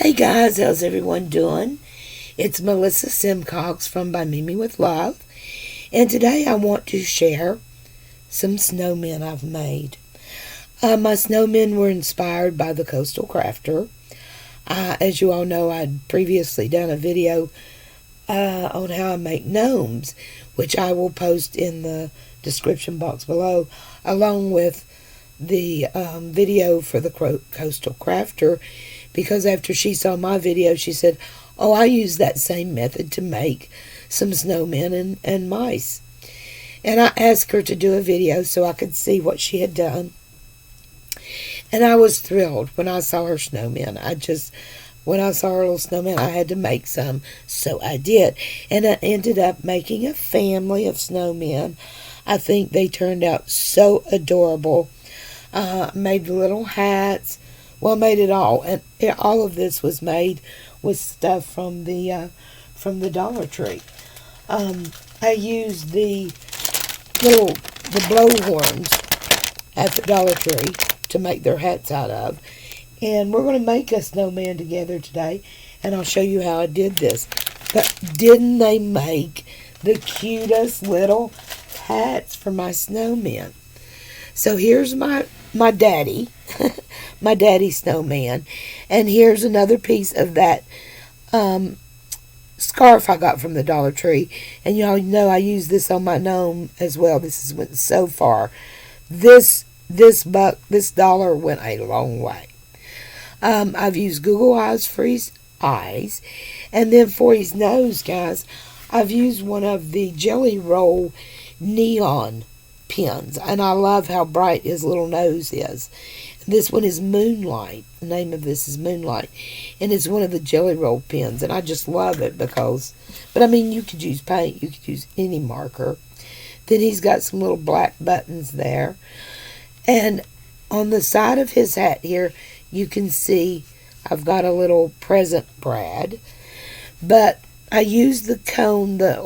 Hey guys, how's everyone doing? It's Melissa Simcox from By Mimi with Love, and today I want to share some snowmen I've made. My snowmen were inspired by the Coastal Crafter. As you all know, I'd previously done a video on how I make gnomes, which I will post in the description box below, along with the video for the Coastal Crafter, because after she saw my video, she said, "Oh, I use that same method to make some snowmen and mice." And I asked her to do a video so I could see what she had done. And I was thrilled when I saw her snowmen. When I saw her little snowman, I had to make some, so I did. And I ended up making a family of snowmen. I think they turned out so adorable. Made the little hats. Well, made it all, and all of this was made with stuff from the Dollar Tree. I used the blowhorns at the Dollar Tree to make their hats out of, and we're going to make a snowman together today, and I'll show you how I did this. But didn't they make the cutest little hats for my snowmen? So here's my daddy, my daddy snowman, and here's another piece of that scarf I got from the Dollar Tree, and y'all know I use this on my gnome as well. This has went so far. This dollar went a long way. I've used Google Eyes for his eyes, and then for his nose, guys, I've used one of the Jelly Roll neon pins, and I love how bright his little nose is. This one is Moonlight. The name of this is Moonlight, and it's one of the Jelly Roll pins, and I just love it because, but I mean, you could use paint, you could use any marker. Then he's got some little black buttons there, and on the side of his hat here, you can see I've got a little present Brad, but I used the cone, the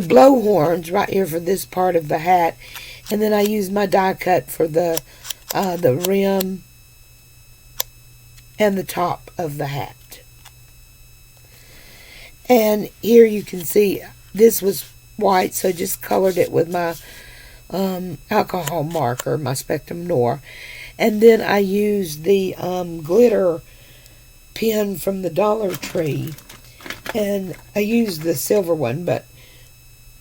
blowhorns right here for this part of the hat, and then I used my die cut for the rim and the top of the hat. And here you can see this was white, so I just colored it with my alcohol marker, my Spectrum Noir, and then I used the glitter pen from the Dollar Tree, and I used the silver one, but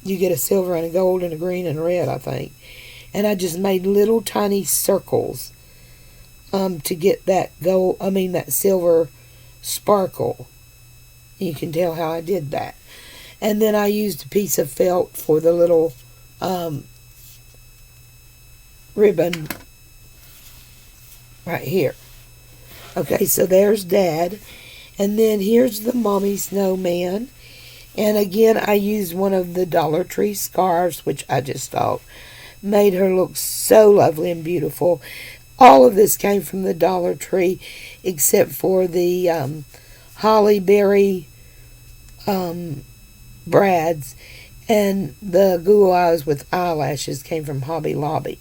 you get a silver and a gold and a green and a red, I think. And I just made little tiny circles to get that that silver sparkle. You can tell how I did that. And then I used a piece of felt for the little ribbon right here. Okay, so there's Dad. And then here's the Mommy Snowman. And again, I used one of the Dollar Tree scarves, which I just thought made her look so lovely and beautiful. All of this came from the Dollar Tree, except for the holly berry brads, and the Google Eyes with eyelashes came from Hobby Lobby.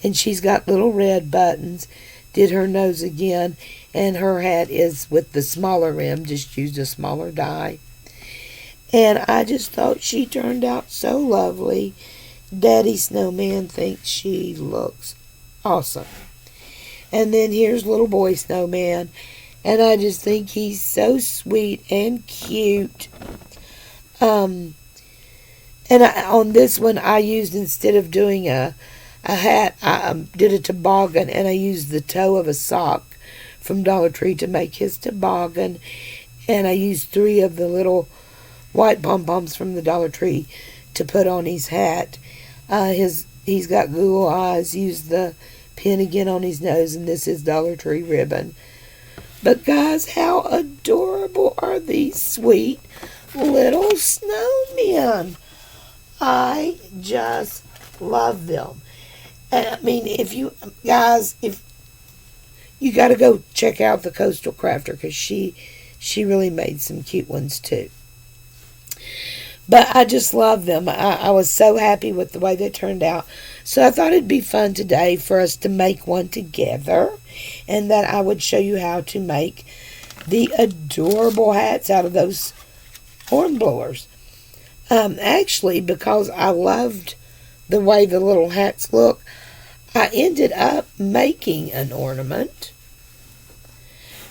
And she's got little red buttons. Did her nose again, and her hat is with the smaller rim, just used a smaller die. And I just thought she turned out so lovely. Daddy Snowman thinks she looks awesome. And then here's little boy Snowman, and I just think he's so sweet and cute. On this one, I used, instead of doing a hat, I did a toboggan, and I used the toe of a sock from Dollar Tree to make his toboggan. And I used 3 of the little white pom-poms from the Dollar Tree to put on his hat. He's got Google Eyes. Used the pin again on his nose, and this is Dollar Tree ribbon. But guys, how adorable are these sweet little snowmen? I just love them. And I mean, if you got to go check out the Coastal Crafter, because she really made some cute ones too. But I just love them. I was so happy with the way they turned out. So I thought it'd be fun today for us to make one together, and that I would show you how to make the adorable hats out of those horn blowers. Actually, because I loved the way the little hats look, I ended up making an ornament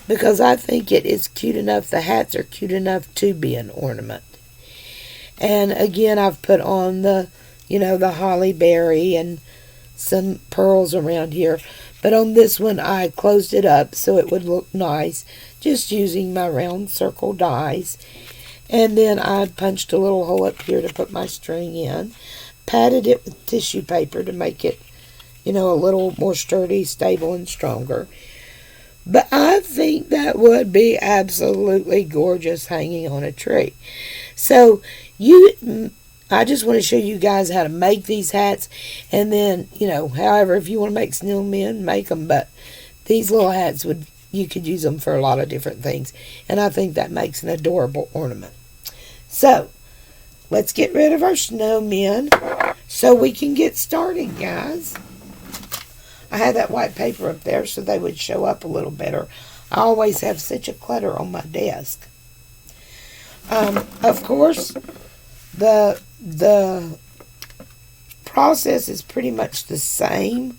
because I think it is cute enough. The hats are cute enough to be an ornament. And again, I've put on the holly berry and some pearls around here. But on this one, I closed it up so it would look nice, just using my round circle dies. And then I punched a little hole up here to put my string in. Patted it with tissue paper to make it, a little more sturdy, stable, and stronger. But I think that would be absolutely gorgeous hanging on a tree. So I just want to show you guys how to make these hats. And then, however, if you want to make snowmen, make them. But these little hats, you could use them for a lot of different things. And I think that makes an adorable ornament. So, let's get rid of our snowmen so we can get started, guys. I had that white paper up there so they would show up a little better. I always have such a clutter on my desk. Of course, the process is pretty much the same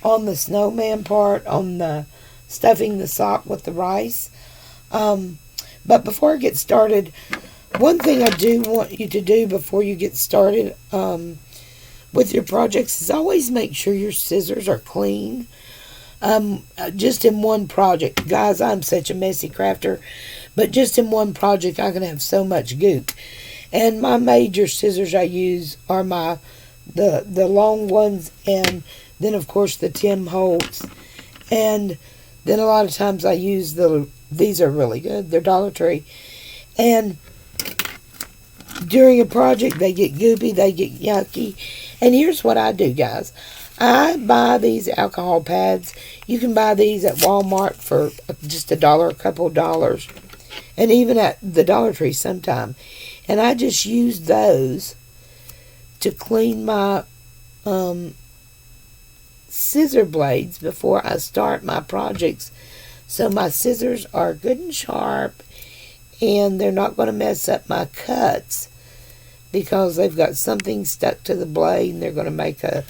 on the snowman part, on the stuffing the sock with the rice. But before I get started, one thing I do want you to do before you get started with your projects is always make sure your scissors are clean. Just in one project, guys, I'm such a messy crafter, but just in one project I can have so much goop. And my major scissors I use are the long ones, and then of course the Tim Holtz, and then a lot of times I use these are really good, they're Dollar Tree. And during a project they get goopy, they get yucky. And here's what I do, guys. I buy these alcohol pads. You can buy these at Walmart for just $1, a couple of dollars, and even at the Dollar Tree sometime. And I just use those to clean my scissor blades before I start my projects, so my scissors are good and sharp, and they're not going to mess up my cuts because they've got something stuck to the blade, and they're going to make a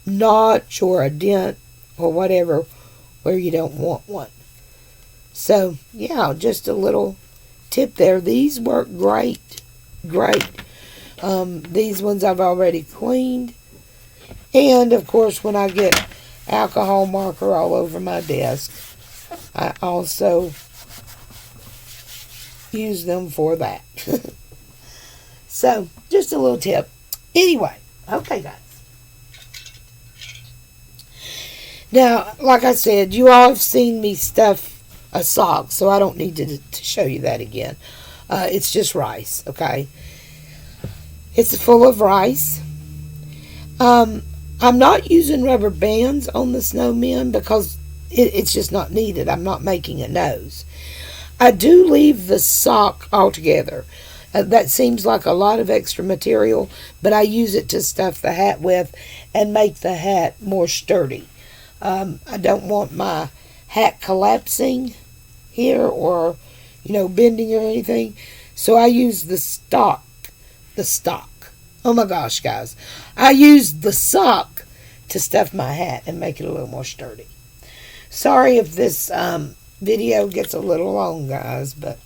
notch or a dent or whatever where you don't want one. So, yeah, just a little tip there. These work great. These ones I've already cleaned. And, of course, when I get alcohol marker all over my desk, I also use them for that. So, just a little tip. Anyway, okay, guys. Now, like I said, you all have seen me stuff a sock, so I don't need to show you that again. It's just rice, okay? It's full of rice. I'm not using rubber bands on the snowmen because it's just not needed. I'm not making a nose. I do leave the sock altogether. That seems like a lot of extra material, but I use it to stuff the hat with and make the hat more sturdy. I don't want my hat collapsing here or, bending or anything. So I use the stock. Oh my gosh, guys. I use the sock to stuff my hat and make it a little more sturdy. Sorry if this video gets a little long, guys, but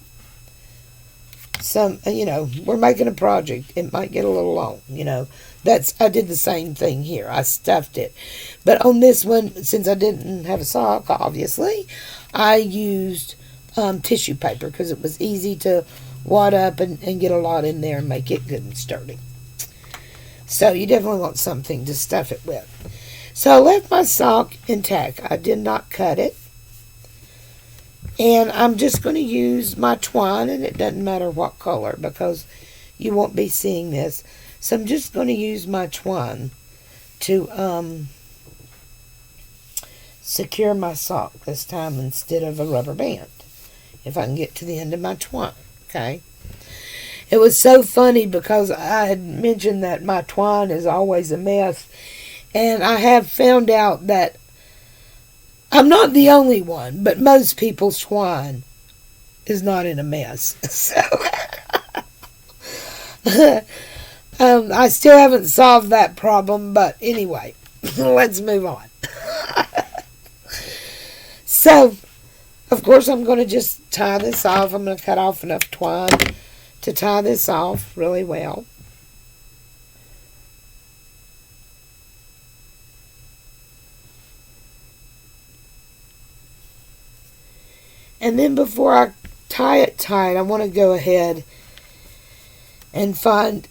we're making a project. It might get a little long, I did the same thing here. I stuffed it. But on this one, since I didn't have a sock, obviously, I used tissue paper because it was easy to wad up and get a lot in there and make it good and sturdy. So you definitely want something to stuff it with. So I left my sock intact. I did not cut it. And I'm just going to use my twine, and it doesn't matter what color because you won't be seeing this. So I'm just going to use my twine to secure my sock this time instead of a rubber band, if I can get to the end of my twine, okay? It was so funny because I had mentioned that my twine is always a mess. And I have found out that I'm not the only one, but most people's twine is not in a mess. So I still haven't solved that problem, but anyway, let's move on. So, of course, I'm going to just tie this off. I'm going to cut off enough twine to tie this off really well. And then before I tie it tight, I want to go ahead and find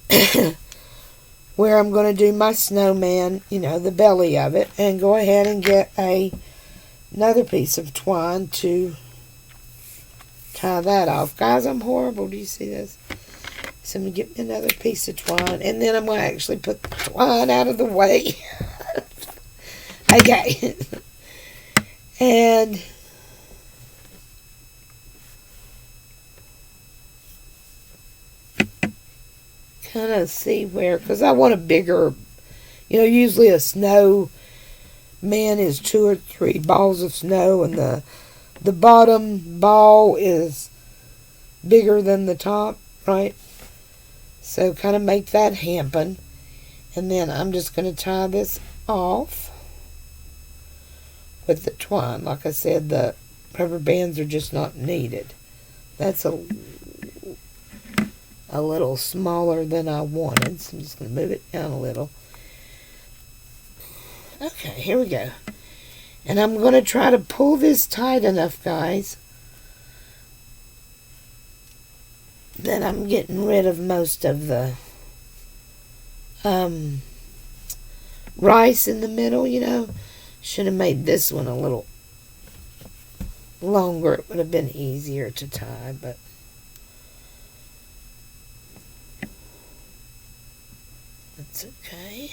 where I'm going to do my snowman, the belly of it, and go ahead and get another piece of twine to tie that off. Guys, I'm horrible. Do you see this? So I'm going to get me another piece of twine, and then I'm going to actually put the twine out of the way. Okay. And kind of see where, because I want a bigger, usually a snow man is 2 or 3 balls of snow, and the bottom ball is bigger than the top, right? So kind of make that happen. And then I'm just going to tie this off with the twine. Like I said, the rubber bands are just not needed. That's a little smaller than I wanted, so I'm just going to move it down a little. Okay, here we go. And I'm going to try to pull this tight enough, guys, that I'm getting rid of most of the rice in the middle, Should have made this one a little longer. It would have been easier to tie, but that's okay.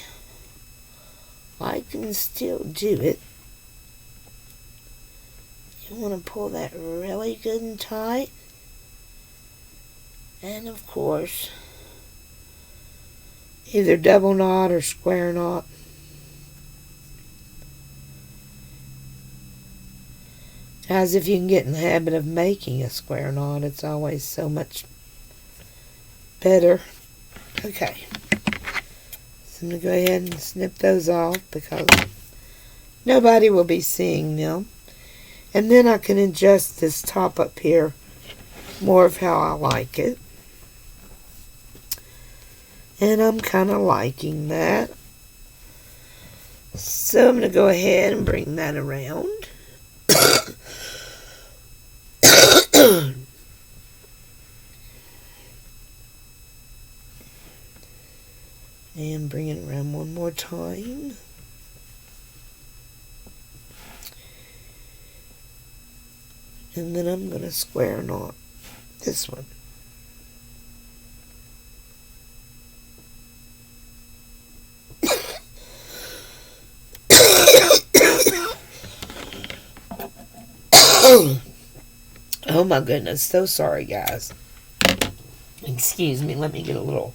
I can still do it. You want to pull that really good and tight. And of course, either double knot or square knot. Guys, if you can get in the habit of making a square knot, it's always so much better. Okay. So I'm going to go ahead and snip those off because nobody will be seeing them. And then I can adjust this top up here more of how I like it. And I'm kind of liking that. So I'm going to go ahead and bring that around. And bring it around one more time. And then I'm going to square knot this one. Oh my goodness, so sorry guys. Excuse me, let me get a little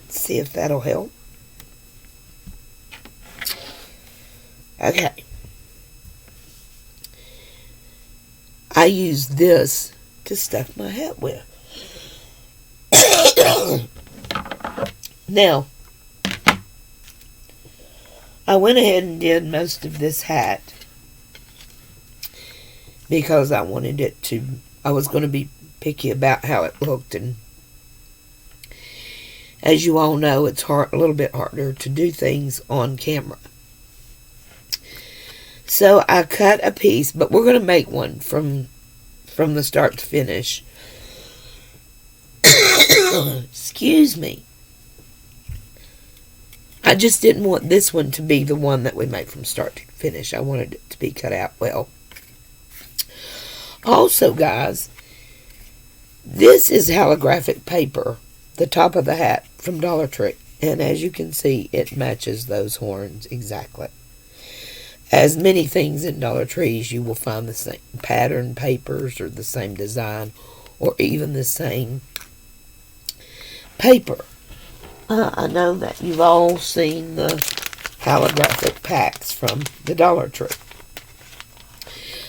see if that'll help. Okay. I use this to stuff my hat with. Now, I went ahead and did most of this hat because I wanted it to, I was going to be picky about how it looked, and as you all know, it's a little bit harder to do things on camera. So I cut a piece, but we're going to make one from the start to finish. Excuse me. I just didn't want this one to be the one that we made from start to finish. I wanted it to be cut out well. Also, guys, this is holographic paper, the top of the hat from Dollar Tree. And as you can see, it matches those horns exactly. As many things in Dollar Trees, you will find the same pattern papers or the same design or even the same paper. I know that you've all seen the holographic packs from the Dollar Tree.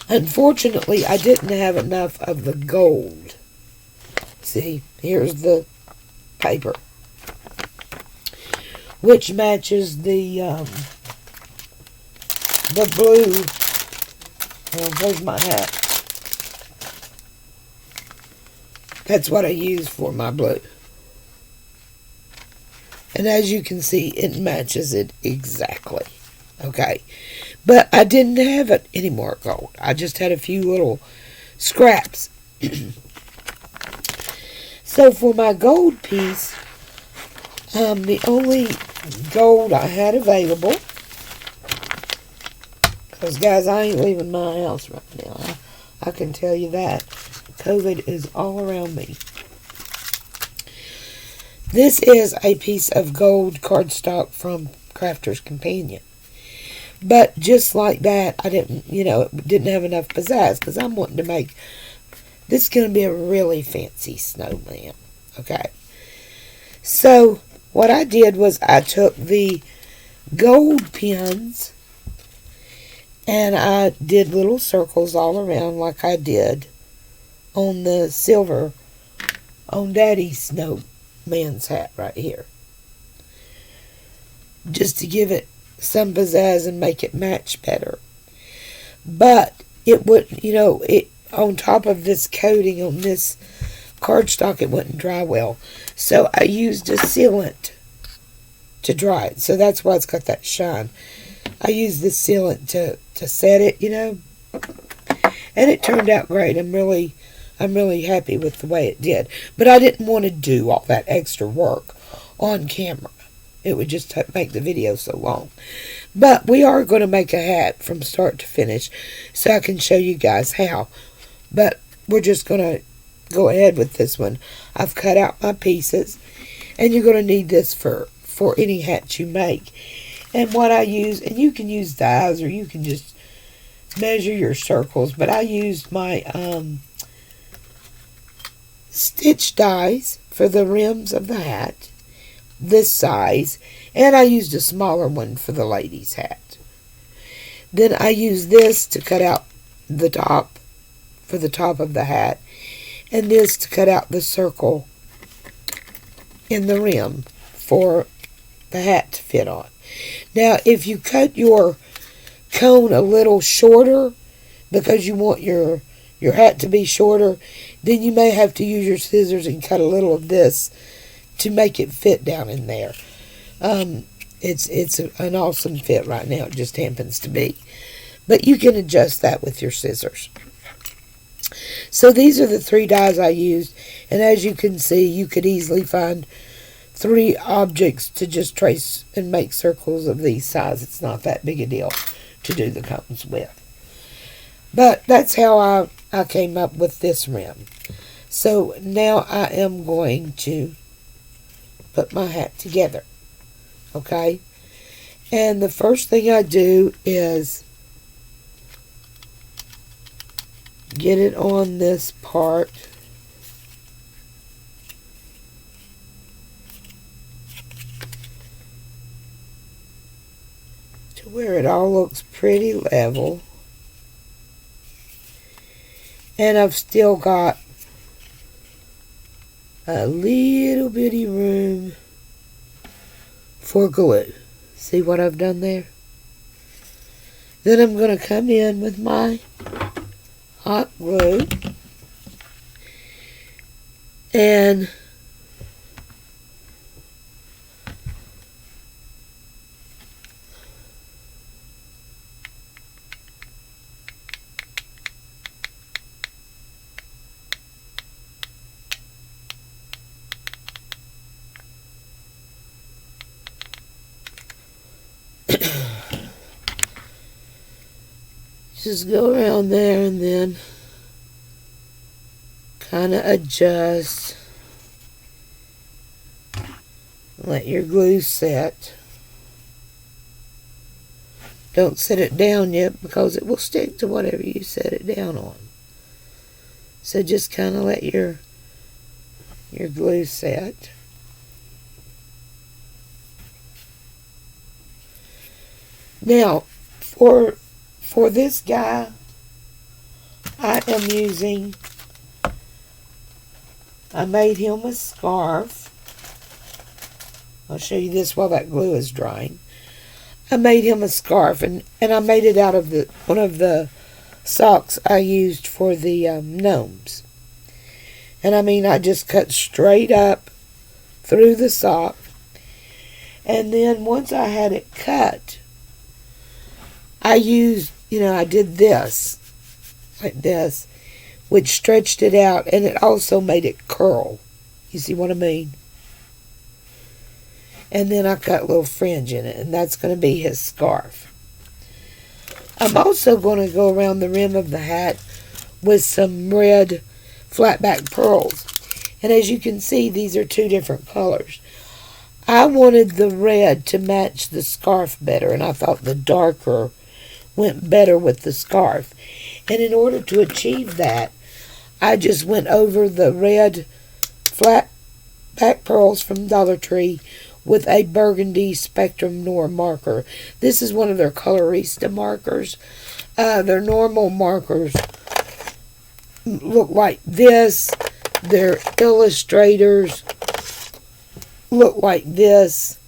Unfortunately, I didn't have enough of the gold. See, here's the paper, which matches the blue. Where's my hat? That's what I use for my blue. And as you can see, it matches it exactly. Okay. But I didn't have it any more gold. I just had a few little scraps. So for my gold piece, the only gold I had available, because guys, I ain't leaving my house right now. I can tell you that. COVID is all around me. This is a piece of gold cardstock from Crafter's Companion. But just like that, I didn't, it didn't have enough pizzazz because I'm wanting to make, this is going to be a really fancy snowman. Okay. So what I did was I took the gold pins and I did little circles all around like I did on the silver on Daddy's snowman's hat right here. Just to give it some pizzazz and make it match better. But it would, it on top of this coating on this cardstock, it wouldn't dry well. So I used a sealant to dry it. So that's why it's got that shine. I used this sealant to set it, and it turned out great. I'm really happy with the way it did. But I didn't want to do all that extra work on camera. It would just make the video so long. But we are going to make a hat from start to finish so I can show you guys how. But we're just going to go ahead with this one. I've cut out my pieces. And you're going to need this for any hat you make. And what I use, and you can use dies or you can just measure your circles. But I used my stitch dies for the rims of the hat. This size, and I used a smaller one for the lady's hat. Then I used this to cut out the top for the top of the hat, and this to cut out the circle in the rim for the hat to fit on. Now, if you cut your cone a little shorter because you want your hat to be shorter, then you may have to use your scissors and cut a little of this to make it fit down in there. It's an awesome fit right now. It just happens to be. But you can adjust that with your scissors. So these are the 3 dies I used. And as you can see, you could easily find 3 objects to just trace and make circles of these size. It's not that big a deal to do the cones with. But that's how I came up with this rim. So now I am going to put my hat together. Okay? And the first thing I do is get it on this part. To where it all looks pretty level. And I've still got a little bitty room for glue. See what I've done there? Then I'm going to come in with my hot glue and just go around there and then kind of adjust. Let your glue set. Don't set it down yet because it will stick to whatever you set it down on. So just kind of let your glue set. Now, for this guy, I made him a scarf. I'll show you this while that glue is drying. I made him a scarf, and I made it out of one of the socks I used for the gnomes. And I just cut straight up through the sock. And then once I had it cut, I used, I did this, like this, which stretched it out, and it also made it curl. You see what I mean? And then I cut a little fringe in it, and that's going to be his scarf. I'm also going to go around the rim of the hat with some red flat back pearls. And as you can see, these are two different colors. I wanted the red to match the scarf better, and I thought the darker went better with the scarf. And in order to achieve that, I just went over the red flat back pearls from Dollar Tree with a burgundy Spectrum Noir marker. This is one of their colorista markers. Their normal markers look like this. Their illustrators look like this.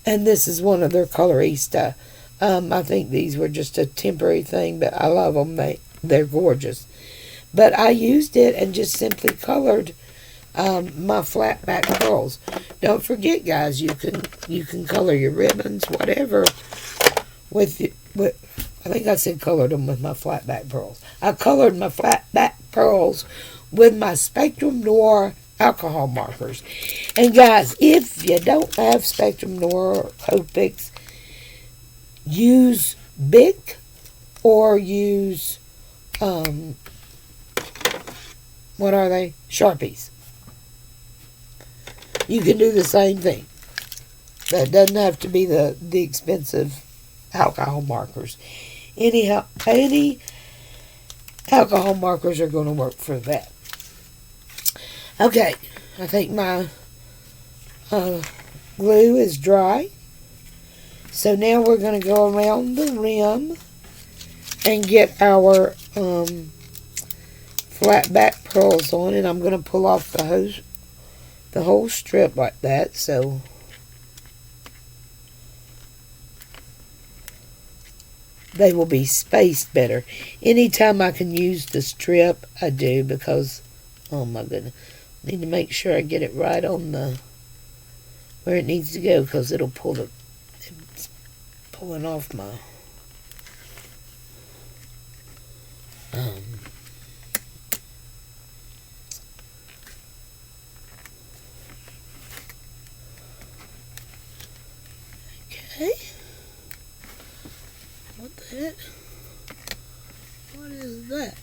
And this is one of their colorista. I think these were just a temporary thing, but I love them. They're gorgeous. But I used it and just simply colored my flat back pearls. Don't forget, guys, you can color your ribbons, whatever, with I think I said colored them with my flat back pearls. I colored my flat back pearls with my Spectrum Noir alcohol markers. And guys, if you don't have Spectrum Noir or Copics, use Bic or use what are they? Sharpies. You can do the same thing. That doesn't have to be the expensive alcohol markers. Any alcohol markers are going to work for that. Okay, I think my glue is dry. So now we're going to go around the rim and get our flat back pearls on, and I'm going to pull off the whole strip like that, so they will be spaced better. Anytime I can use the strip, I do, because, oh my goodness, I need to make sure I get it right on where it needs to go, because it'll it's pulling off my okay. What the heck? What is that?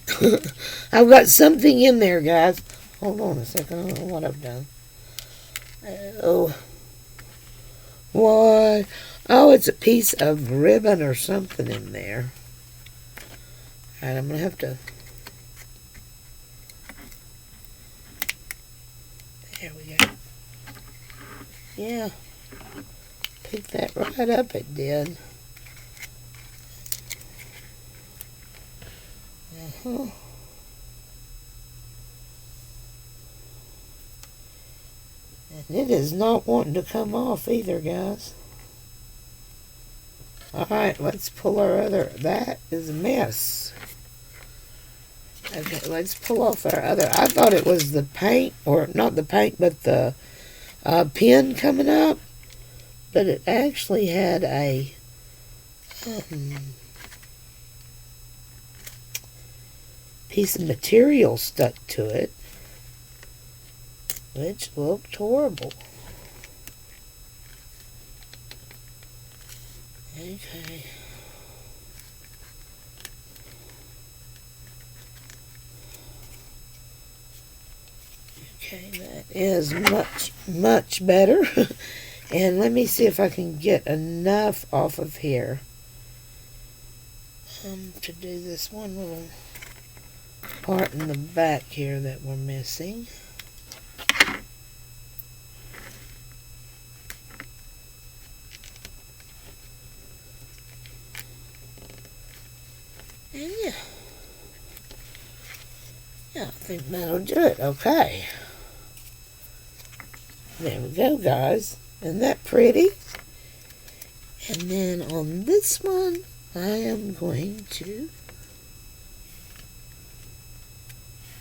I've got something in there, guys. Hold on a second. I don't know what I've done. Oh. What? Oh, it's a piece of ribbon or something in there. Alright, I'm going to have to... There we go. Yeah. Pick that right up, it did. Uh-huh. And it is not wanting to come off either, guys. Alright, let's pull our other... That is a mess. Okay, let's pull off our other... I thought it was the paint, or not the paint, but the pen coming up. But it actually had a piece of material stuck to it, which looked horrible. Okay. Okay, that is much, much better. And let me see if I can get enough off of here to do this one little part in the back here that we're missing. And yeah, I think that'll do it. Okay. There we go, guys. Isn't that pretty? And then on this one, I am going to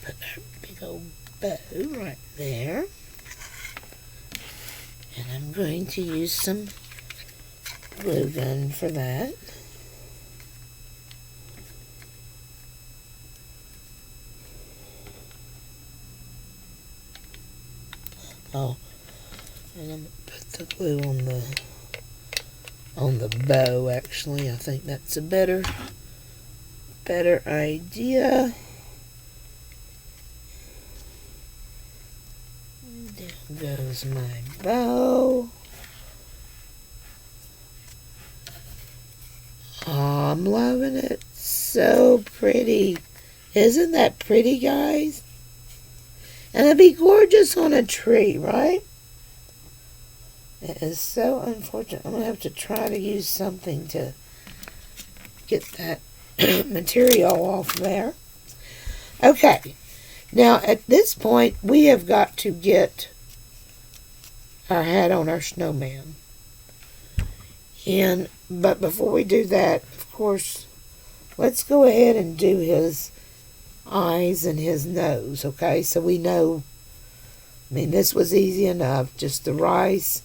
put our big old bow right there. And I'm going to use some glue gun for that. Oh, and I'm going to put the glue on the bow, actually. I think that's a better idea. There goes my bow. Oh, I'm loving it. So pretty. Isn't that pretty, guys? And it'd be gorgeous on a tree, right? It is so unfortunate. I'm going to have to try to use something to get that material off there. Okay. Now, at this point, we have got to get our hat on our snowman. But before we do that, of course, let's go ahead and do his eyes and his nose, okay? So we know, I mean, this was easy enough, just the rice,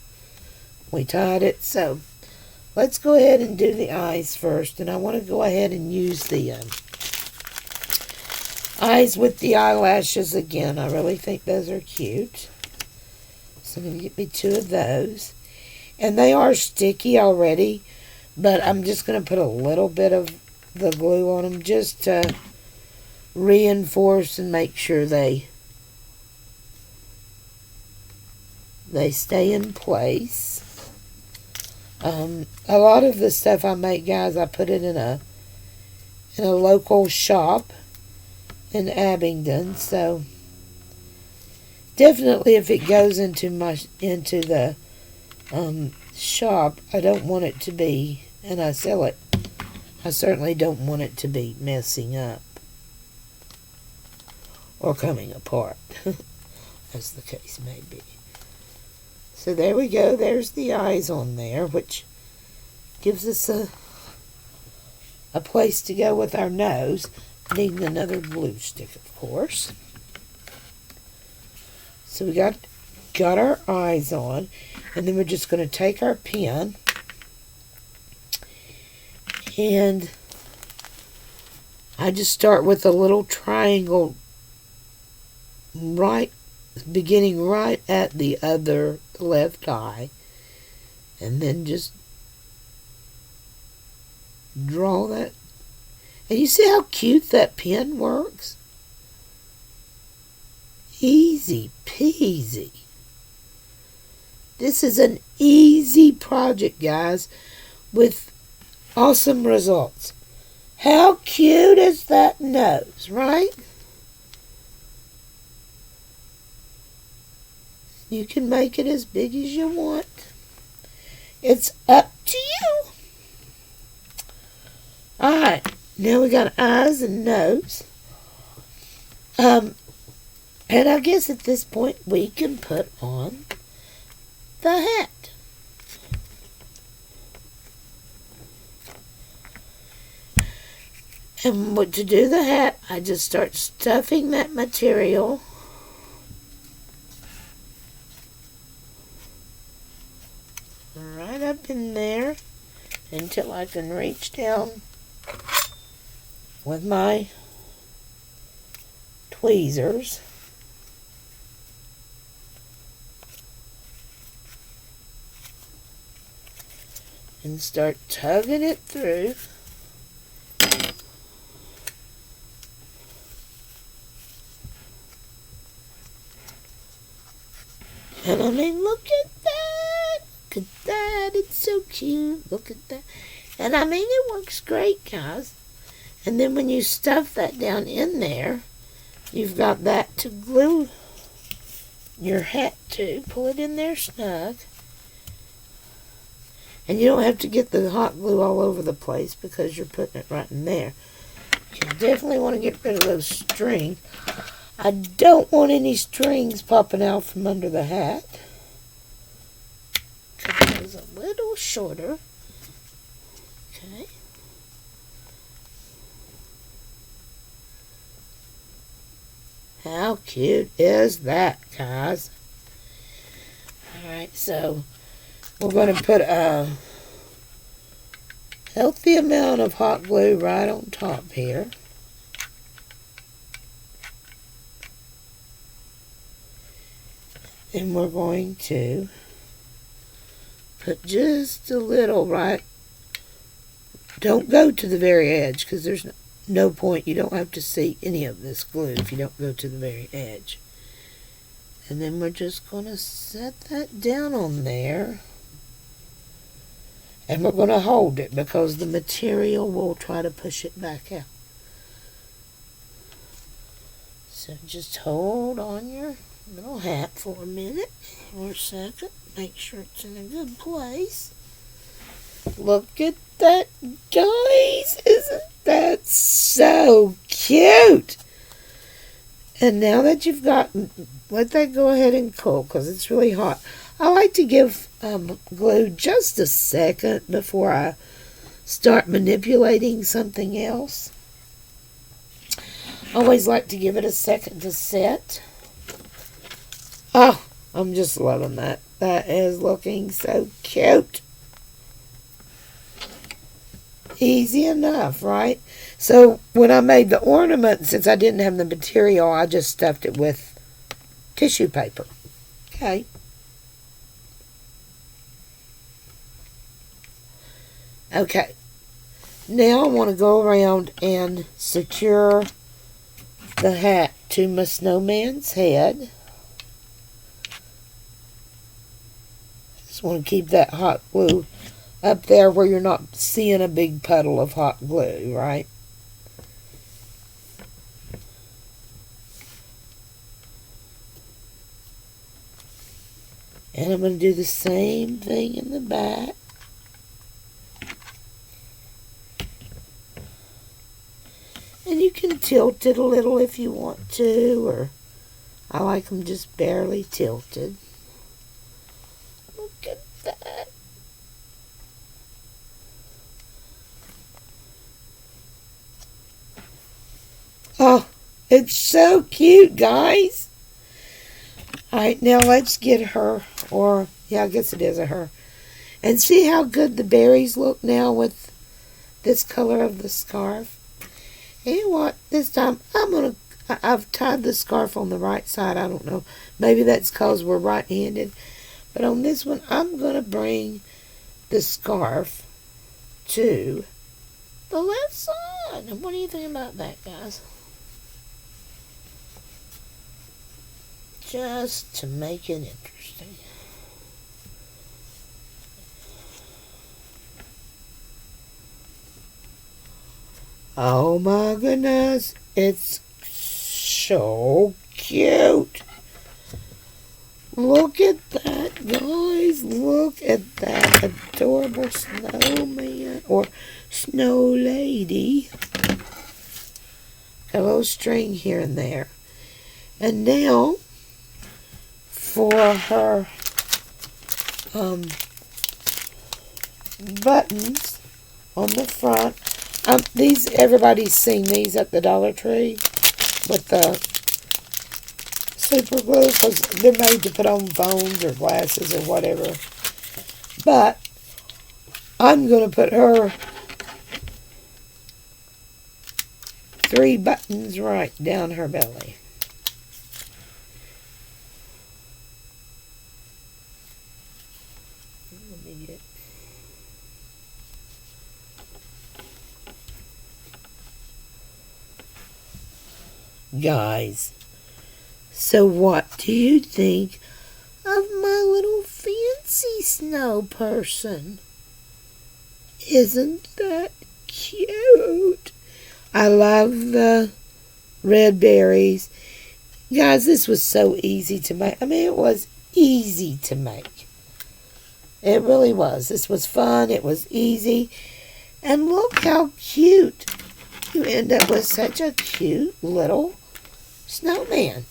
we tied it. So let's go ahead and do the eyes first, and I want to go ahead and use the eyes with the eyelashes again. I really think those are cute. So I'm going to get me 2 of those, and they are sticky already, but I'm just going to put a little bit of the glue on them just to reinforce and make sure they stay in place. A lot of the stuff I make, guys, I put it in a local shop in Abingdon. So definitely, if it goes into the shop, I don't want it to be, and I sell it, I certainly don't want it to be messing up or coming apart, as the case may be. So there we go. There's the eyes on there, which gives us a place to go with our nose. Needing another glue stick, of course. So we got our eyes on, and then we're just going to take our pen and I just start with a little triangle beginning right at the other left eye, and then just draw that. And you see how cute that pen works? Easy peasy. This is an easy project, guys, with awesome results. How cute is that nose, right? You can make it as big as you want. It's up to you. Alright, now we got eyes and nose. And I guess at this point we can put on the hat. And to do the hat, I just start stuffing that material right up in there until I can reach down with my tweezers and start tugging it through. And I mean, look at that. Look at that. It's so cute. Look at that. And I mean, it works great, guys. And then when you stuff that down in there, you've got that to glue your hat to. Pull it in there snug. And you don't have to get the hot glue all over the place because you're putting it right in there. You definitely want to get rid of those strings. I don't want any strings popping out from under the hat. Cut those a little shorter. Okay. How cute is that, guys? Alright, so we're going to put a healthy amount of hot glue right on top here. And we're going to put just a little right. Don't go to the very edge because there's no point. You don't have to see any of this glue if you don't go to the very edge. And then we're just going to set that down on there. And we're going to hold it because the material will try to push it back out. So just hold on your little hat for a minute or a second. Make sure it's in a good place. Look at that, guys. Isn't that so cute? And now that you've got, let that go ahead and cool because it's really hot. I like to give glue just a second before I start manipulating something else. I always like to give it a second to set. Oh, I'm just loving that. That is looking so cute. Easy enough, right? So when I made the ornament, since I didn't have the material, I just stuffed it with tissue paper. Okay. Okay. Now I want to go around and secure the hat to my snowman's head. Just want to keep that hot glue up there where you're not seeing a big puddle of hot glue, right? And I'm going to do the same thing in the back. And you can tilt it a little if you want to, or I like them just barely tilted. Look at that. Oh, it's so cute, guys. Alright, now let's get her, or, yeah, I guess it is a her. And see how good the berries look now with this color of the scarf? And you know what, this time I've tied the scarf on the right side. I don't know, maybe that's because we're right-handed. But on this one, I'm going to bring the scarf to the left side. And what do you think about that, guys? Just to make it interesting. Oh my goodness, it's so cute. Look at that, guys. Look at that adorable snowman or snow lady. Got a little string here and there. And now for her buttons on the front. These, everybody's seen these at the Dollar Tree with the super glue because they're made to put on phones or glasses or whatever. But I'm going to put her 3 buttons right down her belly. Let me get... Guys, so what do you think of my little fancy snow person? Isn't that cute? I love the red berries. Guys, this was so easy to make. I mean, it was easy to make. It really was. This was fun. It was easy. And look how cute. You end up with such a cute little snowman.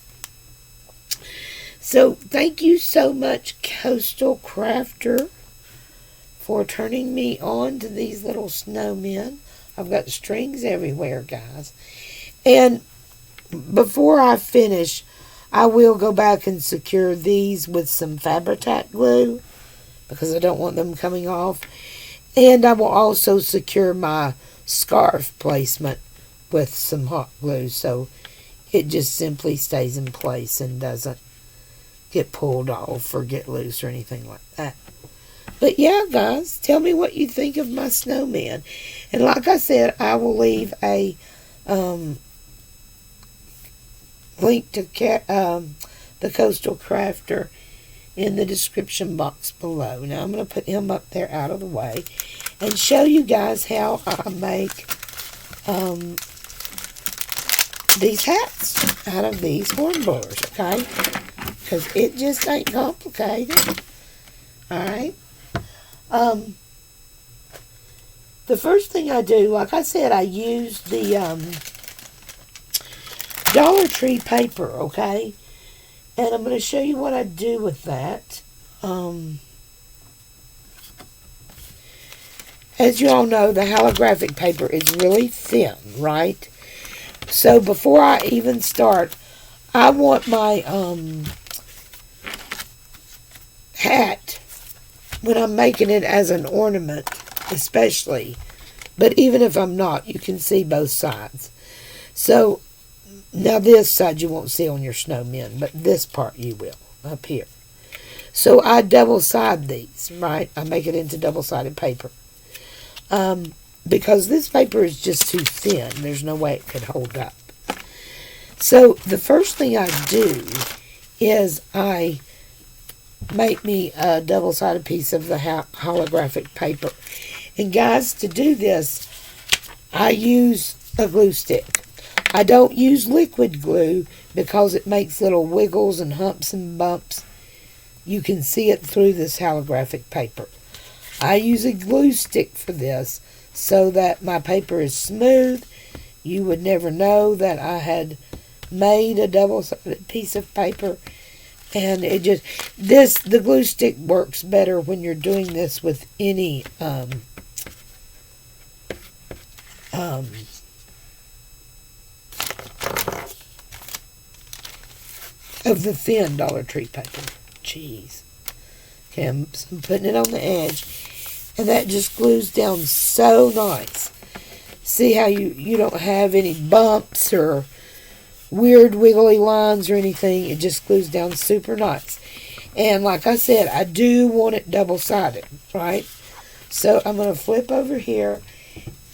So, thank you so much, Coastal Crafter, for turning me on to these little snowmen. I've got strings everywhere, guys. And before I finish, I will go back and secure these with some Fabri-Tac glue because I don't want them coming off. And I will also secure my scarf placement with some hot glue so it just simply stays in place and doesn't get pulled off or get loose or anything like that. But yeah, guys, tell me what you think of my snowman. And like I said, I will leave a link to the Coastal Crafter in the description box below. Now I'm going to put him up there out of the way and show you guys how I make these hats out of these horn blowers, okay? Because it just ain't complicated. Alright. The first thing I do, like I said, I use the Dollar Tree paper, okay? And I'm going to show you what I do with that. As you all know, the holographic paper is really thin, right? So before I even start, I want my hat, when I'm making it as an ornament, especially, but even if I'm not, you can see both sides. So, now this side you won't see on your snowmen, but this part you will, up here. So I double side these, right? I make it into double-sided paper. Because this paper is just too thin. There's no way it could hold up. So the first thing I do is I make me a double-sided piece of the holographic paper. And guys, to do this, I use a glue stick. I don't use liquid glue because it makes little wiggles and humps and bumps. You can see it through this holographic paper. I use a glue stick for this so that my paper is smooth. You would never know that I had made a double-sided piece of paper. And it just, the glue stick works better when you're doing this with any of the thin Dollar Tree paper. Jeez. Okay, I'm putting it on the edge. And that just glues down so nice. See how you don't have any bumps or weird wiggly lines or anything. It just glues down super nice. And like I said, I do want it double-sided, right? So I'm going to flip over here.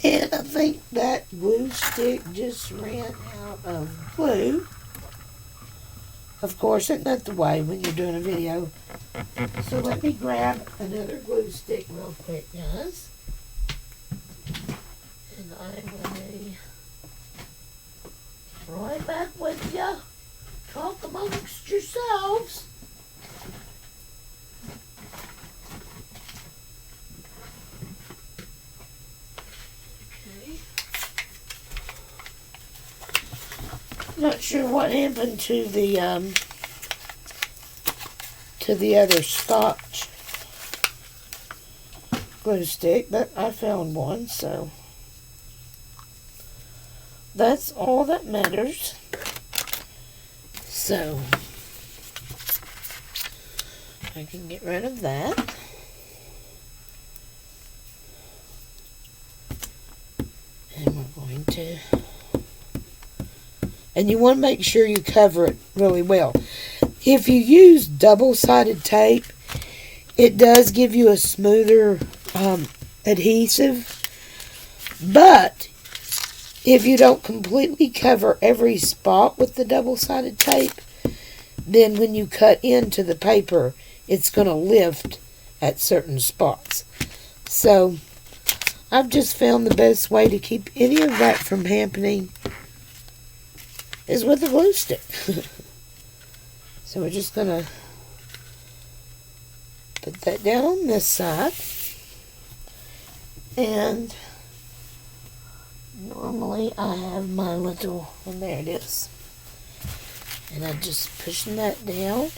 And I think that glue stick just ran out of glue. Of course, isn't that the way when you're doing a video? So let me grab another glue stick real quick, guys. And I will be right back with you. Talk amongst yourselves. Not sure what happened to the other Scotch glue stick, but I found one, so that's all that matters. So I can get rid of that. And we're going to, and you want to make sure you cover it really well. If you use double-sided tape, it does give you a smoother adhesive. But if you don't completely cover every spot with the double-sided tape, then when you cut into the paper, it's going to lift at certain spots. So I've just found the best way to keep any of that from happening is with a glue stick. So we're just going to put that down on this side. And normally I have my little, well, there it is. And I'm just pushing that down,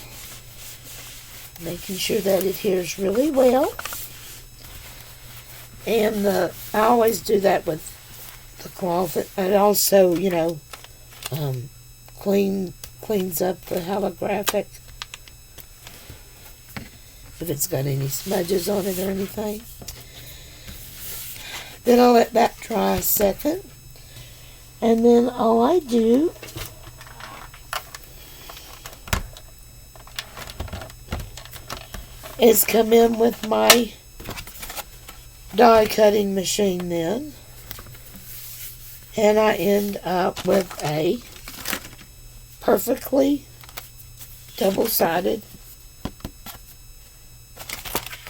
making sure that it adheres really well. And I always do that with the cloth. It also, cleans up the holographic if it's got any smudges on it or anything. Then I'll let that dry a second. And then all I do is come in with my die cutting machine then. And I end up with a perfectly double-sided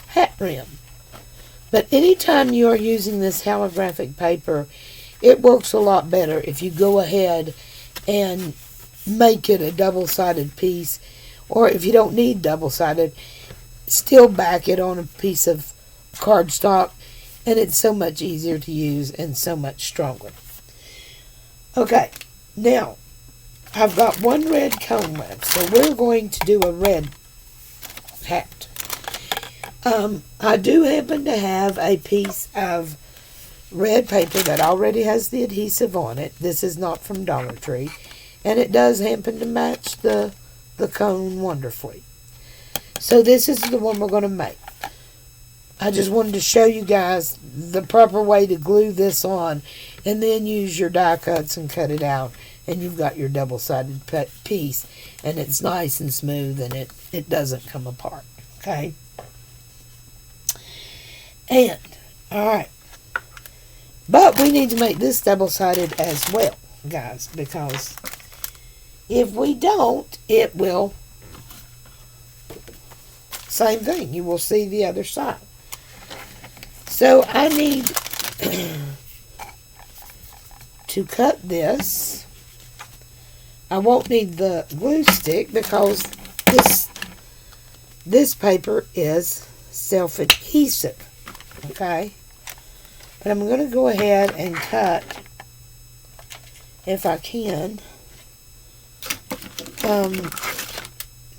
hat rim. But anytime you are using this holographic paper, it works a lot better if you go ahead and make it a double-sided piece, or if you don't need double-sided, still back it on a piece of cardstock, and it's so much easier to use and so much stronger. Okay, now I've got one red cone left, so we're going to do a red hat. I do happen to have a piece of red paper that already has the adhesive on it. This is not from Dollar Tree, and it does happen to match the cone wonderfully. So this is the one we're going to make. I just wanted to show you guys the proper way to glue this on, and then use your die cuts and cut it out, and you've got your double-sided piece, and it's nice and smooth, and it doesn't come apart. Okay? And, alright, but we need to make this double-sided as well, guys, because if we don't, it will, same thing, you will see the other side. So I need to cut this. I won't need the glue stick because this paper is self-adhesive. Okay, but I'm going to go ahead and cut, if I can,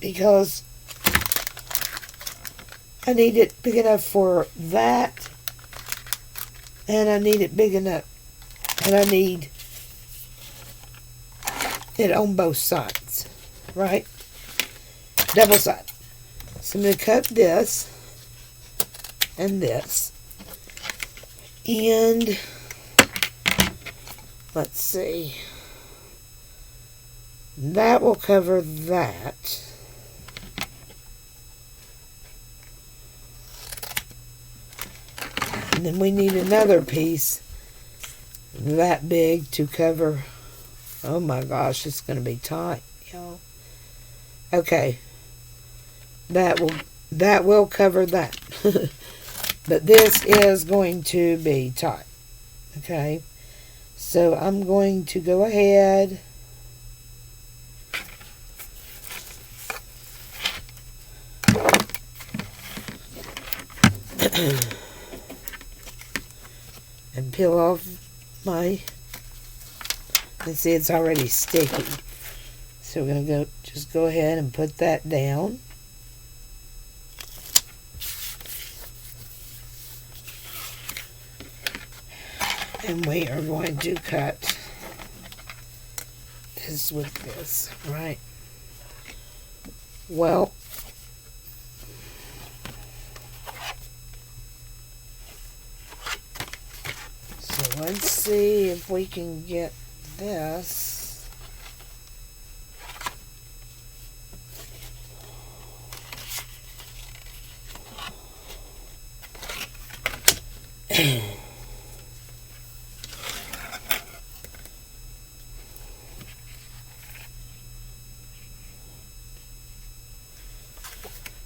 because I need it big enough for that, and I need it big enough, and I need it on both sides, right? Double side. So I'm going to cut this and this, and let's see, that will cover that, and then we need another piece that big to cover. Oh my gosh, it's going to be tight, y'all. Okay, that will cover that. But this is going to be tight. Okay, so I'm going to go ahead and peel off my, let's see, it's already sticky. So we're going to just go ahead and put that down. And we are going to cut this with this, right? Well, so let's see if we can get this.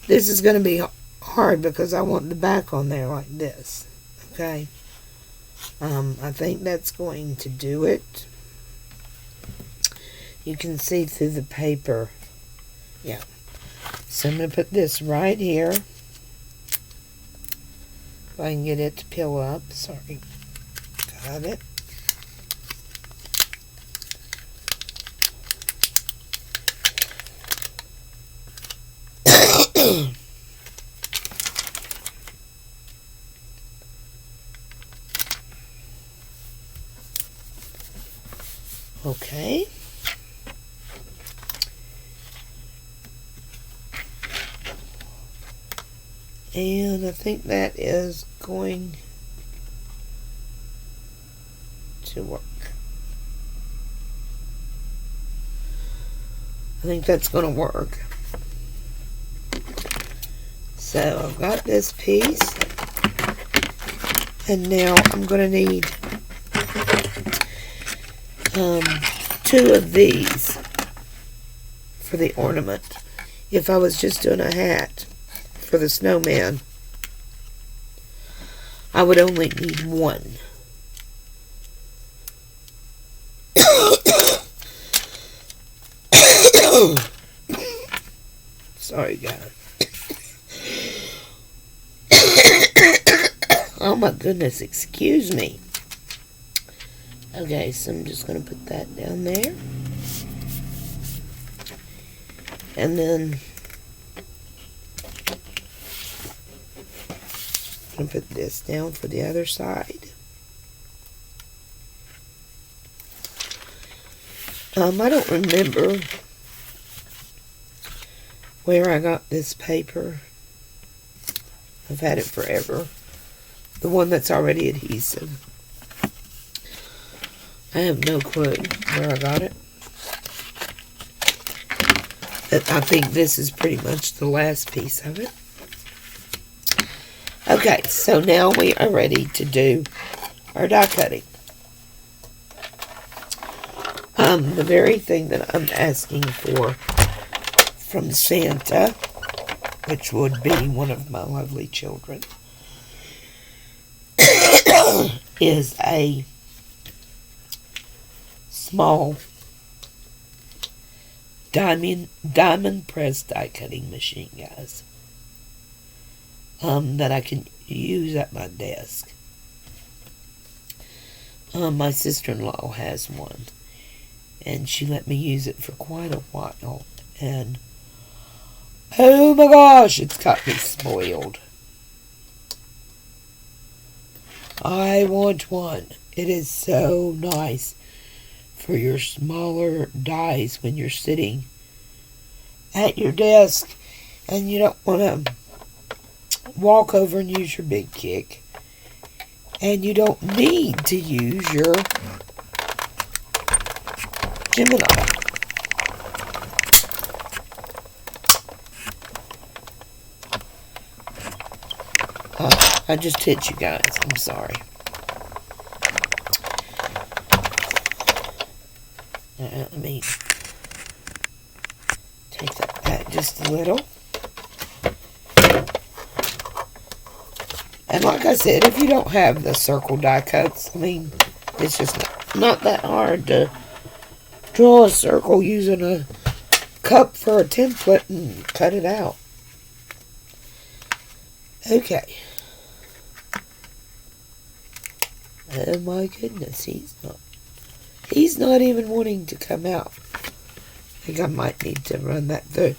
This is going to be hard because I want the back on there like this, okay? I think that's going to do it. You can see through the paper. Yeah. So I'm going to put this right here. If I can get it to peel up. Sorry. Got it. Okay. And I think that is going to work. I think that's going to work. So I've got this piece. And now I'm going to need 2 of these for the ornament. If I was just doing a hat for the snowman, I would only need 1. Sorry, guys. Oh my goodness, excuse me. Okay, so I'm just going to put that down there. And then I'm going to put this down for the other side. I don't remember where I got this paper. I've had it forever. The one that's already adhesive. I have no clue where I got it. But I think this is pretty much the last piece of it. Okay, so now we are ready to do our die cutting. The very thing that I'm asking for from Santa, which would be one of my lovely children, is a small diamond press die cutting machine, guys, that I can use at my desk. My sister-in-law has one, and she let me use it for quite a while, and oh my gosh, it's got me spoiled. I want one. It is so nice for your smaller dies when you're sitting at your desk and you don't want to walk over and use your big kick. And you don't need to use your Gemini. I just hit you guys. I'm sorry. Let me take that back just a little. And like I said, if you don't have the circle die cuts, I mean, it's just not that hard to draw a circle using a cup for a template and cut it out. Okay. Oh my goodness, he's not even wanting to come out. I think I might need to run that through.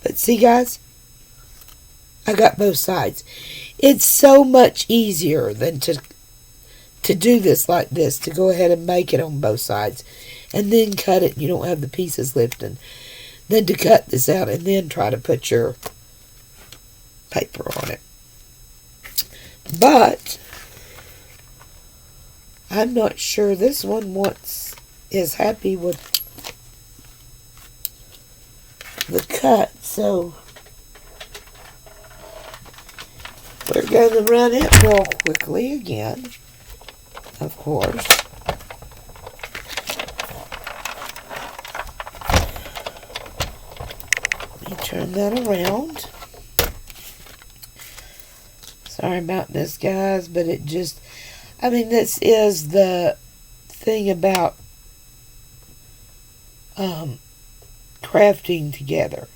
But see, guys, I got both sides. It's so much easier than to do this like this, to go ahead and make it on both sides and then cut it. You don't have the pieces lifting. Then to cut this out and then try to put your paper on it. But I'm not sure this one is happy with the cut, so we're going to run it real quickly again, of course. Let me turn that around. Sorry about this, guys, but I mean, this is the thing about crafting together.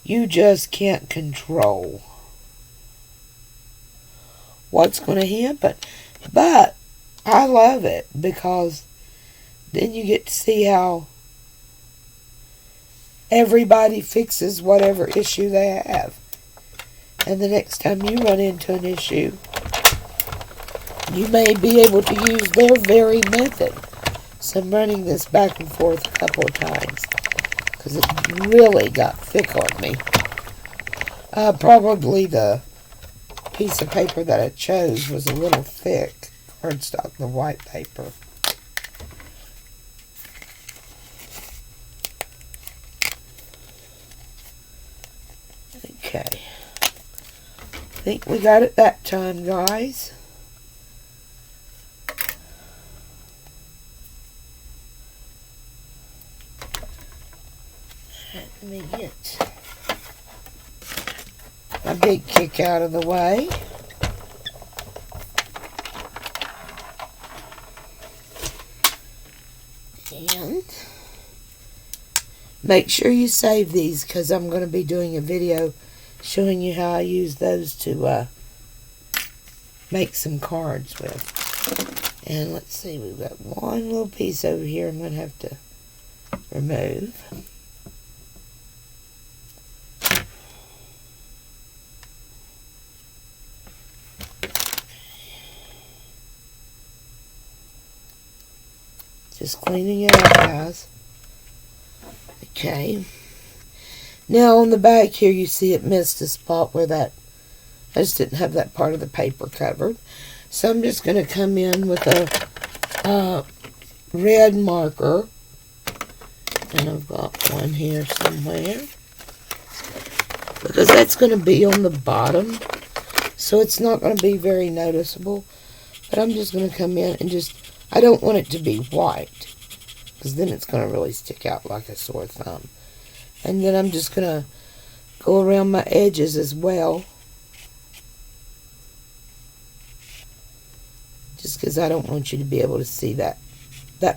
You just can't control what's going to happen. But I love it because then you get to see how everybody fixes whatever issue they have. And the next time you run into an issue, you may be able to use their very method. So I'm running this back and forth a couple of times because it really got thick on me. Probably the piece of paper that I chose was a little thick. Cardstock, the white paper. Okay. I think we got it that time, guys. Let me get my big kick out of the way. And make sure you save these because I'm going to be doing a video showing you how I use those to make some cards with. And let's see, we've got one little piece over here I'm going to have to remove. Just cleaning it up, guys. Okay. Now on the back here, you see it missed a spot where that, I just didn't have that part of the paper covered. So I'm just going to come in with a red marker. And I've got one here somewhere. Because that's going to be on the bottom. So it's not going to be very noticeable. But I'm just going to come in and just, I don't want it to be white. Because then it's going to really stick out like a sore thumb. And then I'm just going to go around my edges as well. Just because I don't want you to be able to see that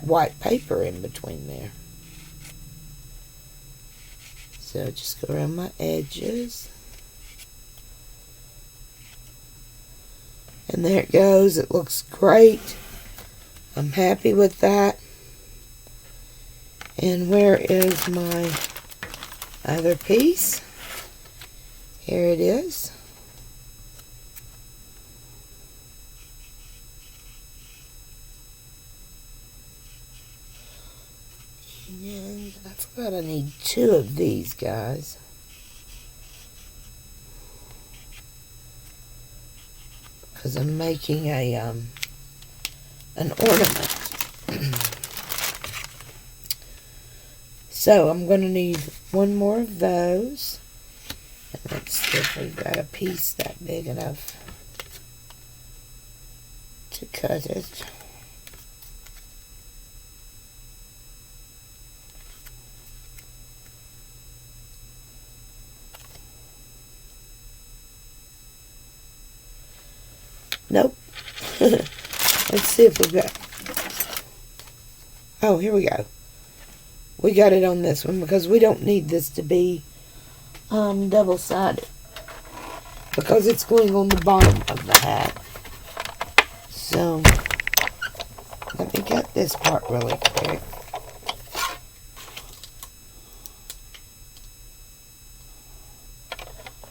white paper in between there. So just go around my edges. And there it goes. It looks great. I'm happy with that. And where is my other piece? Here it is. And I forgot I need 2 of these, guys. Because I'm making an ornament. So I'm going to need 1 more of those. And let's see if we've got a piece that big enough to cut it. Nope. Let's see if we've got... Oh, here we go. We got it on this one because we don't need this to be double-sided because it's going on the bottom of the hat. So, let me get this part really quick.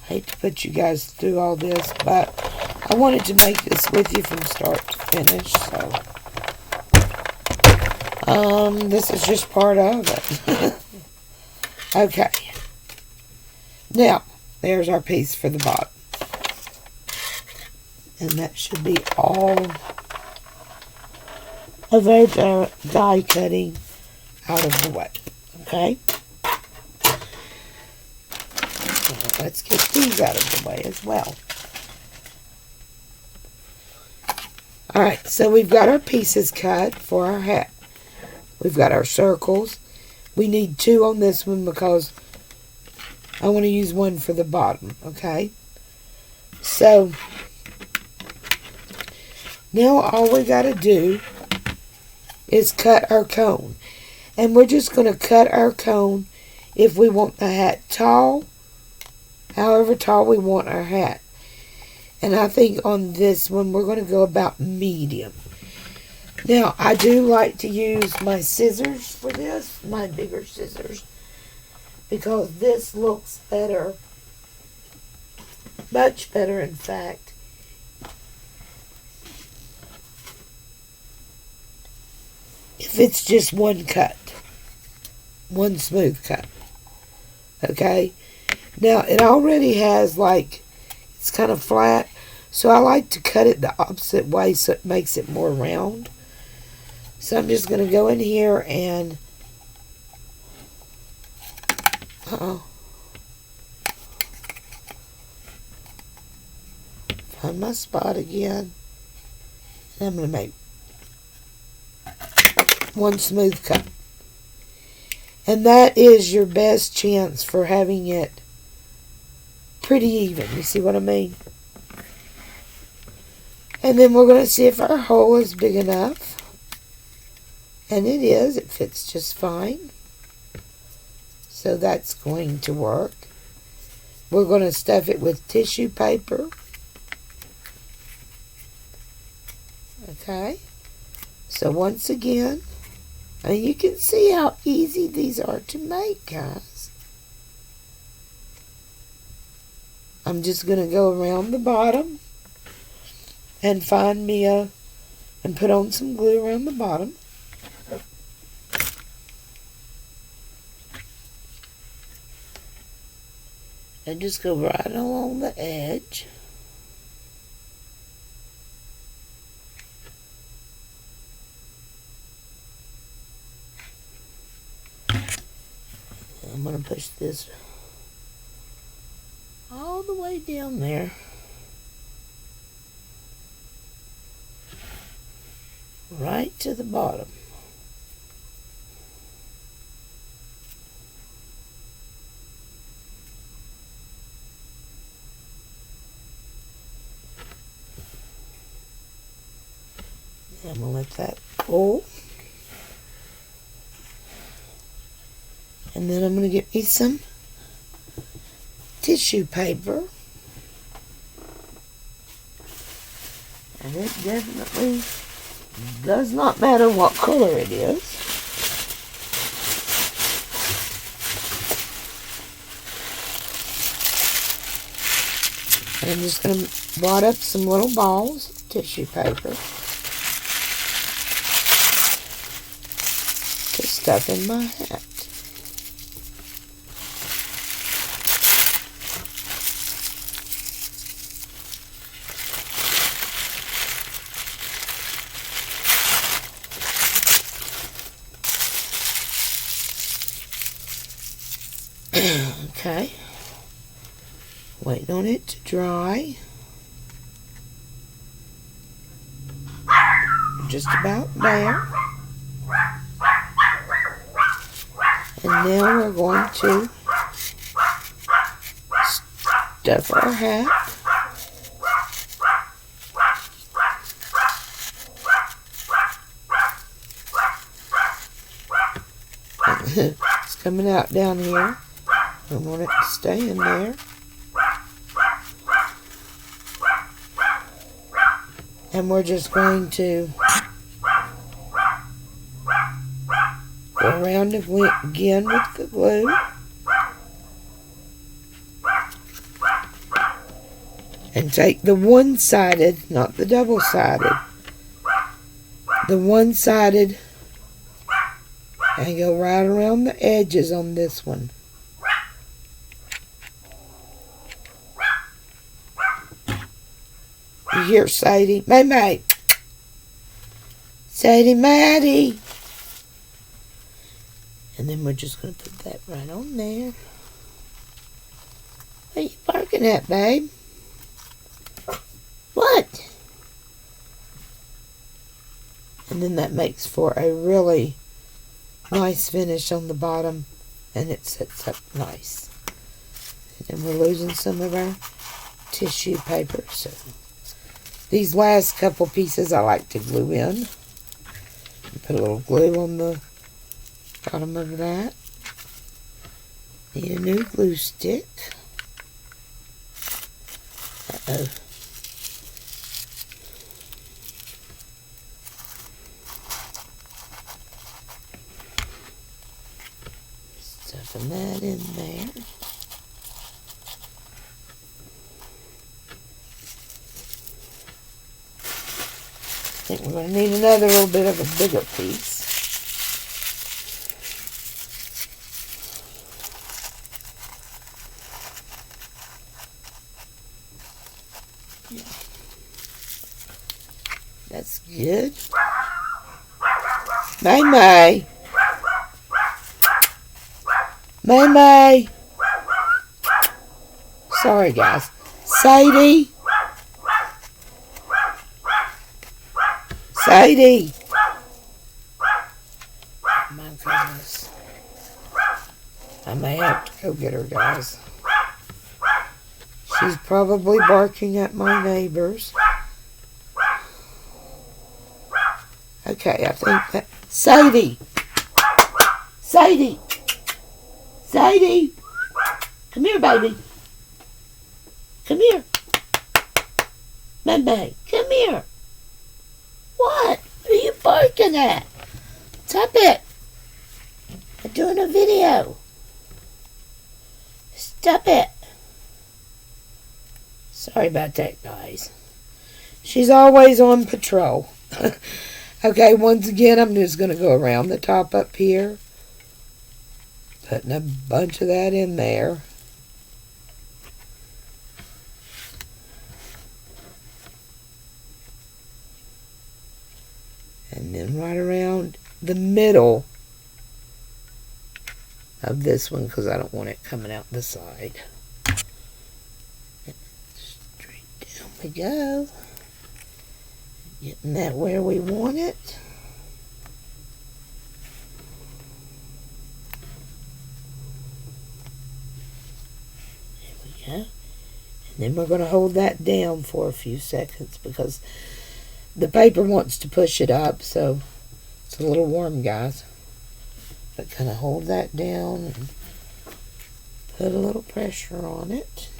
I hate to put you guys through all this, but I wanted to make this with you from start to finish, so this is just part of it. Okay. Now, there's our piece for the bottom. And that should be all of our die cutting out of the way. Okay? Now, let's get these out of the way as well. Alright, so we've got our pieces cut for our hat. We've got our circles. We need 2 on this one because I want to use 1 for the bottom, okay? So, Now all we got to do is cut our cone. And we're just going to cut our cone if we want the hat tall, however tall we want our hat. And I think on this one we're going to go about medium. Now I do like to use my scissors for this, my bigger scissors, because this looks better, much better in fact. If it's just one cut, one smooth cut. Okay, now it already has like, it's kind of flat, so I like to cut it the opposite way so it makes it more round. So I'm just going to go in here and find my spot again, and I'm going to make one smooth cut. And that is your best chance for having it pretty even. You see what I mean? And then we're going to see if our hole is big enough. And it is. It fits just fine. So that's going to work. We're going to stuff it with tissue paper. Okay. So once again, and you can see how easy these are to make, guys. I'm just going to go around the bottom and find me and put on some glue around the bottom. And just go right along the edge. I'm going to push this all the way down there. Right to the bottom. I'm going to let that cool. And then I'm going to get me some tissue paper. And it definitely does not matter what color it is. And I'm just going to wad up some little balls of tissue paper to stuff in my hat. Okay, wait on it to dry. Just about there. And now we're going to stuff our hat. It's coming out down here. I want it to stay in there. And we're just going to go around again with the glue. And take the one-sided, not the double-sided, the one-sided, and go right around the edges on this one. You hear Sadie? May. Sadie Maddie. And then we're just going to put that right on there. What are you barking at, babe? What? And then that makes for a really nice finish on the bottom. And it sets up nice. And we're losing some of our tissue paper, so These last couple pieces I like to glue in. Put a little glue on the bottom of that. Need a new glue stick. Uh-oh. Stuffing that in there. I think we're going to need another little bit of a bigger piece. Yeah. That's good. May May. May May. Sorry, guys. Sadie. Sadie. My goodness. I may have to go get her, guys. She's probably barking at my neighbors. Okay, I think that... Sadie! Sadie! Sadie! Come here, baby. Come here. Baby, come here. What? Who are you barking at? Stop it. I'm doing a video. Stop it. Sorry about that, guys. She's always on patrol. Okay, once again, I'm just going to go around the top up here. Putting a bunch of that in there. And then right around the middle of this one, because I don't want it coming out the side. Straight down we go. Getting that where we want it. There we go. And then we're going to hold that down for a few seconds because the paper wants to push it up, so it's a little warm, guys. But kind of hold that down and put a little pressure on it.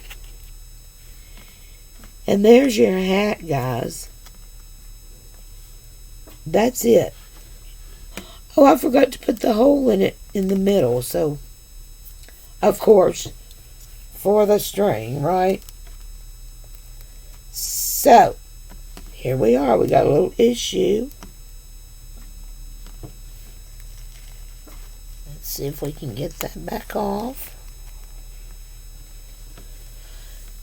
And there's your hat, guys. That's it. Oh, I forgot to put the hole in it in the middle, so of course, for the string, right? So, here we are. We got a little issue. Let's see if we can get that back off.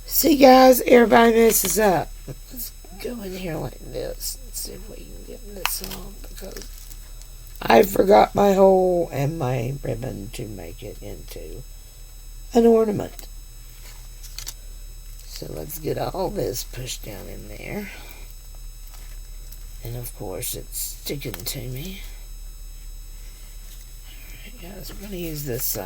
See, guys, everybody messes up. Let's go in here like this and see if we can get this off because I forgot my hole and my ribbon to make it into an ornament. So let's get all this pushed down in there. And of course it's sticking to me. Alright guys, we're going to use this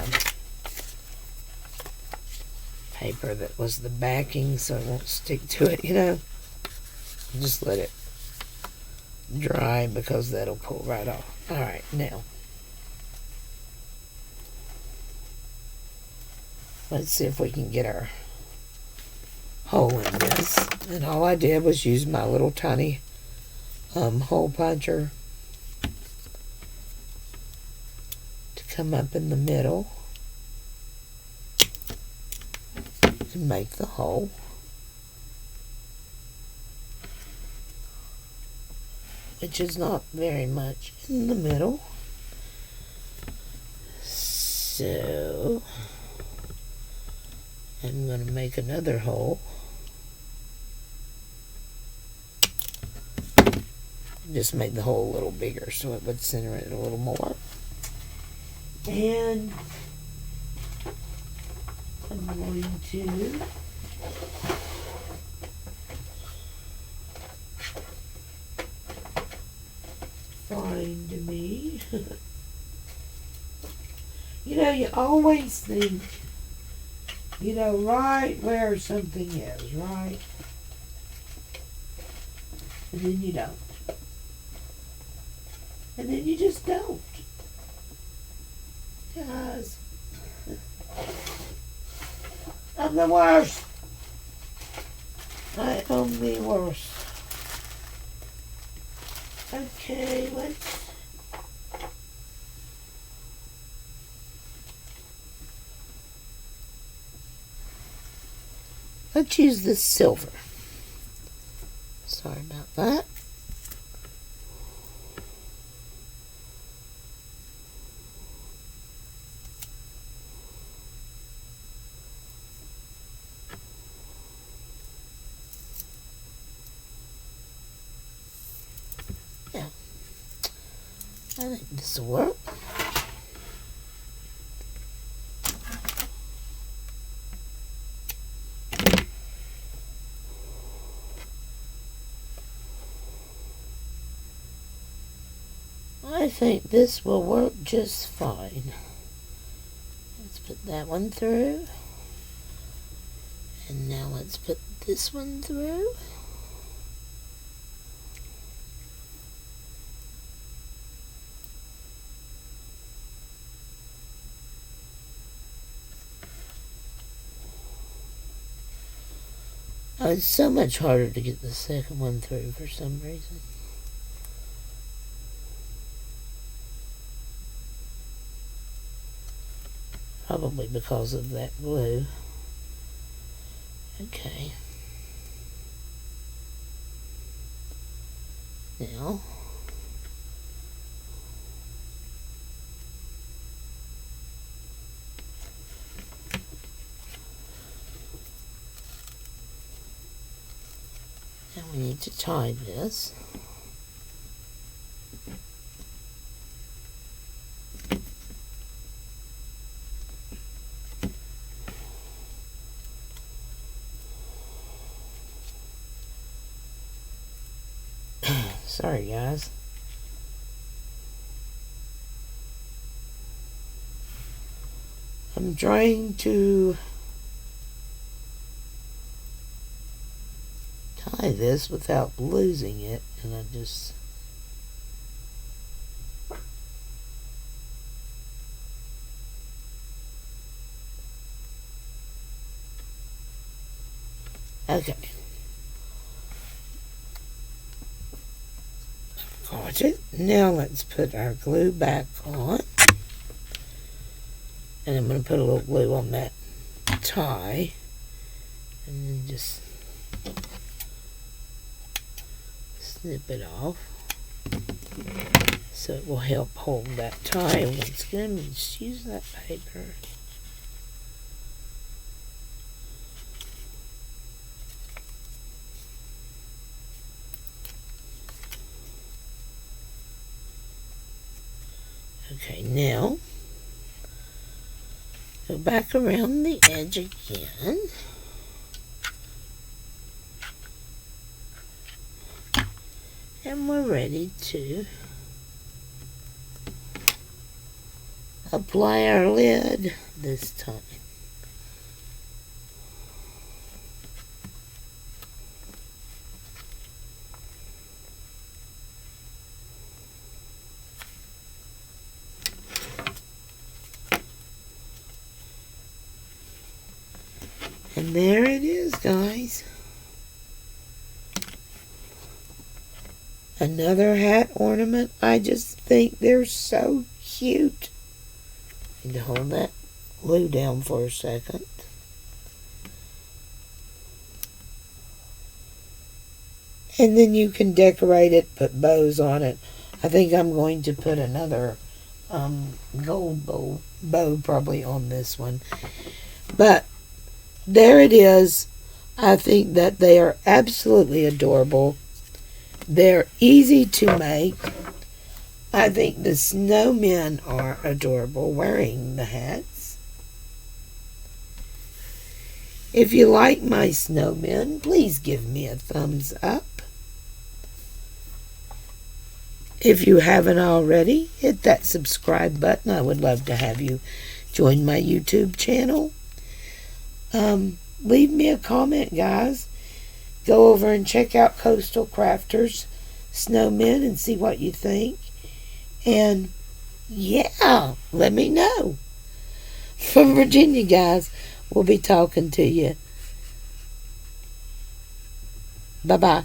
paper that was the backing so it won't stick to it, you know. Just let it dry because that'll pull right off. Alright, now let's see if we can get our hole in this. And all I did was use my little tiny hole puncher to come up in the middle and make the hole. Which is not very much in the middle. So I'm going to make another hole. Just made the hole a little bigger so it would center it a little more. And I'm going to find me. You know, you always think, you know, right where something is, right? And then you don't. And then you just don't. Guys, I'm the worst. I am the worst. Okay, let's use this silver. Sorry about that. Yeah, I think this will work. I think this will work just fine. Let's put that one through. And now let's put this one through. Oh, it's so much harder to get the second one through for some reason. Probably because of that glue. Okay. Now, we need to tie this. Sorry, guys. I'm trying to tie this without losing it, and I just... Okay. Got it. Now let's put our glue back on. And I'm going to put a little glue on that tie. And then just snip it off. So it will help hold that tie. Once again, just use that paper. Okay, now go back around the edge again. And we're ready to apply our lid this time. And there it is, guys. Another hat ornament. I just think they're so cute. Need to hold that glue down for a second. And then you can decorate it, put bows on it. I think I'm going to put another gold bow probably on this one. But there it is. I think that they are absolutely adorable. They're easy to make. I think the snowmen are adorable wearing the hats. If you like my snowmen, please give me a thumbs up. If you haven't already, hit that subscribe button. I would love to have you join my YouTube channel. Leave me a comment, guys. Go over and check out Coastal Crafters Snowmen and see what you think. And yeah, let me know. From Virginia, guys, we'll be talking to you. Bye-bye.